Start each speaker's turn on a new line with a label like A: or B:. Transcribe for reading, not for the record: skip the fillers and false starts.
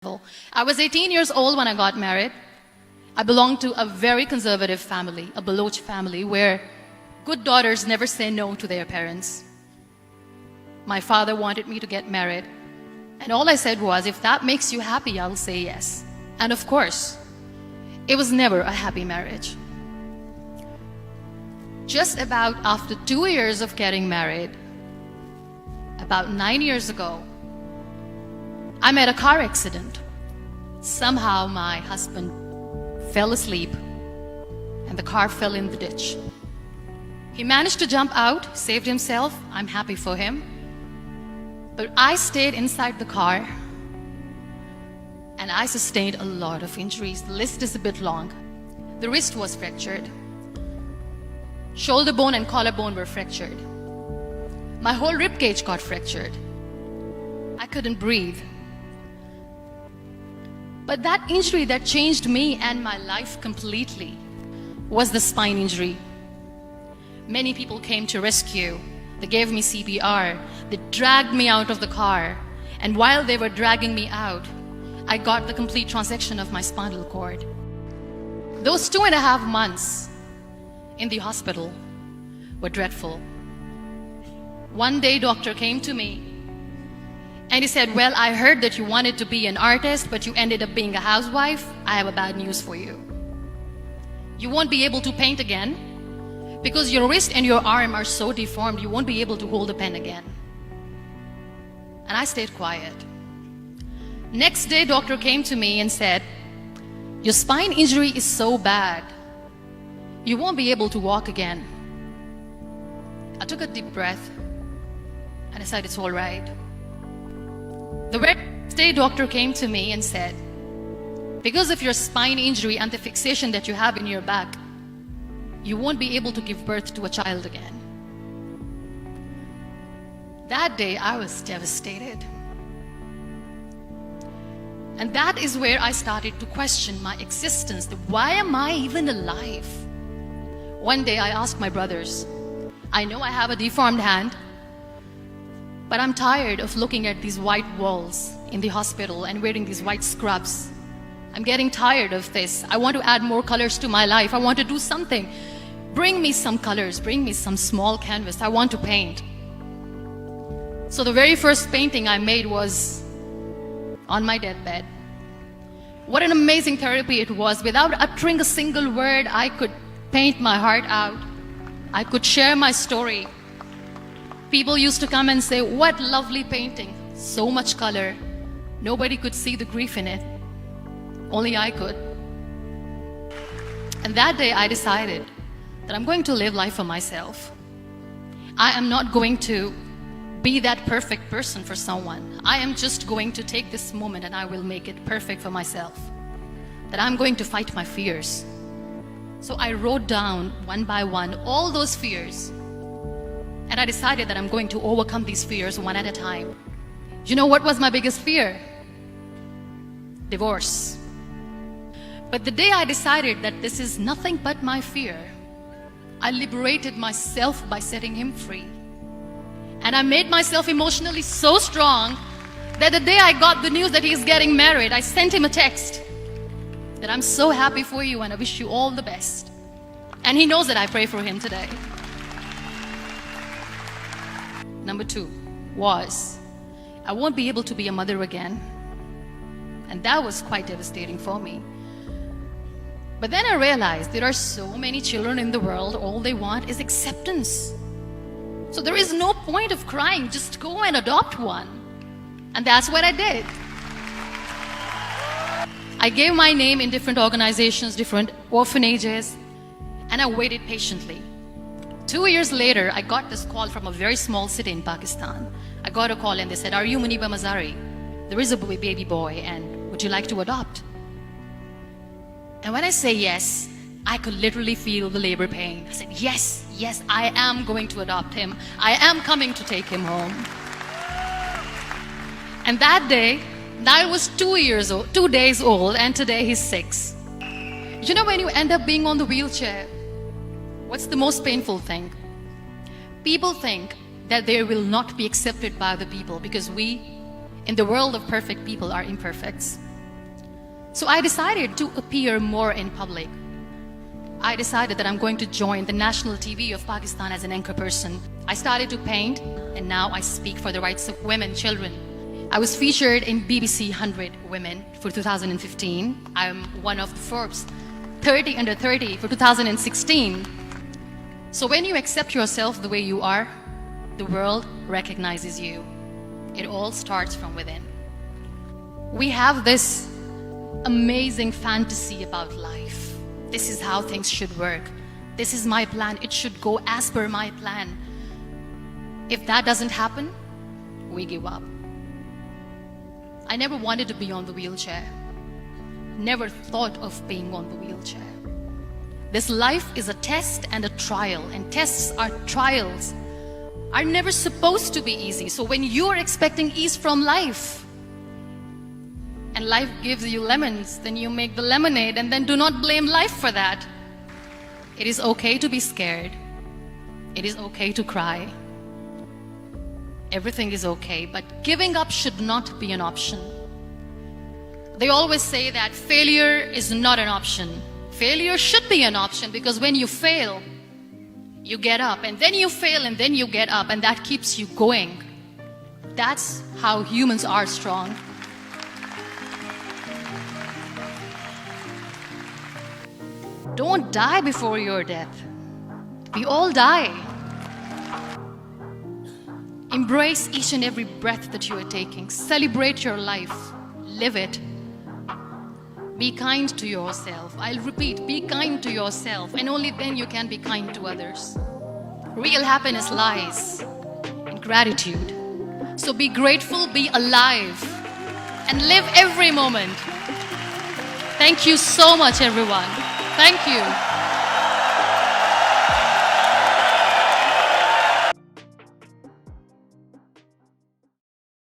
A: I was 18 years old when I got married. I belonged to a very conservative family, a Baloch family, where good daughters never say no to their parents. My father wanted me to get married, and all I said was, if that makes you happy, I'll say yes. And of course, it was never a happy marriage. Just about after 2 years of getting married, about 9 years ago, I met a car accident. Somehow my husband fell asleep and the car fell in the ditch. He managed to jump out, saved himself. I'm happy for him. But I stayed inside the car and I sustained a lot of injuries. The list is a bit long. The wrist was fractured. Shoulder bone and collarbone were fractured. My whole rib cage got fractured. I couldn't breathe. But that injury that changed me and my life completely was the spine injury. Many people came to rescue. They gave me CPR. They dragged me out of the car. And while they were dragging me out, I got the complete transection of my spinal cord. Those 2.5 months in the hospital were dreadful. One day, doctor came to me and he said, well, I heard that you wanted to be an artist, but you ended up being a housewife. I have a bad news for you. You won't be able to paint again because your wrist and your arm are so deformed, you won't be able to hold a pen again. And I stayed quiet. Next day, doctor came to me and said, your spine injury is so bad, you won't be able to walk again. I took a deep breath and I said, it's all right. The next day, doctor came to me and said, because of your spine injury and the fixation that you have in your back, you won't be able to give birth to a child again. That day, I was devastated. And that is where I started to question my existence. Why am I even alive? One day, I asked my brothers, I know I have a deformed hand, but I'm tired of looking at these white walls in the hospital and wearing these white scrubs. I'm getting tired of this. I want to add more colors to my life. I want to do something. Bring me some colors. Bring me some small canvas. I want to paint. So the very first painting I made was on my deathbed. What an amazing therapy it was. Without uttering a single word, I could paint my heart out. I could share my story. People used to come and say, what lovely painting, so much color. Nobody could see the grief in it. Only I could. And that day I decided that I'm going to live life for myself. I am not going to be that perfect person for someone. I am just going to take this moment and I will make it perfect for myself. That I'm going to fight my fears. So I wrote down one by one all those fears. And I decided that I'm going to overcome these fears one at a time. You know what was my biggest fear? Divorce. But the day I decided that this is nothing but my fear, I liberated myself by setting him free. And I made myself emotionally so strong that the day I got the news that he's getting married, I sent him a text that I'm so happy for you and I wish you all the best. And he knows that I pray for him today. Number 2 was, I won't be able to be a mother again. And that was quite devastating for me. But then I realized there are so many children in the world, all they want is acceptance. So there is no point of crying, just go and adopt one. And that's what I did. I gave my name in different organizations, different orphanages, and I waited patiently. 2 years later, I got this call from a very small city in Pakistan. I got a call and they said, are you Muniba Mazari? There is a baby boy and would you like to adopt? And when I say yes, I could literally feel the labor pain. I said, yes, yes, I am going to adopt him. I am coming to take him home. And that day, I was 2 days old, and today he's 6. You know, when you end up being on the wheelchair, what's the most painful thing? People think that they will not be accepted by other people because we, in the world of perfect people, are imperfects. So I decided to appear more in public. I decided that I'm going to join the national TV of Pakistan as an anchor person. I started to paint, and now I speak for the rights of women, children. I was featured in BBC 100 Women for 2015. I'm one of the Forbes 30 under 30 for 2016. So when you accept yourself the way you are, the world recognizes you. It all starts from within. We have this amazing fantasy about life. This is how things should work. This is my plan. It should go as per my plan. If that doesn't happen, we give up. I never wanted to be on the wheelchair. Never thought of being on the wheelchair. This life is a test and a trial, and tests are trials are never supposed to be easy. So when you're expecting ease from life, and life gives you lemons, then you make the lemonade, and then do not blame life for that. It is okay to be scared. It is okay to cry. Everything is okay, but giving up should not be an option. They always say that failure is not an option. Failure should be an option, because when you fail, you get up, and then you fail, and then you get up, and that keeps you going. That's how humans are strong. Don't die before your death. We all die. Embrace each and every breath that you are taking. Celebrate your life. Live it. Be kind to yourself. I'll repeat, be kind to yourself, and only then you can be kind to others. Real happiness lies in gratitude. So be grateful, be alive, and live every moment. Thank you so much, everyone. Thank you.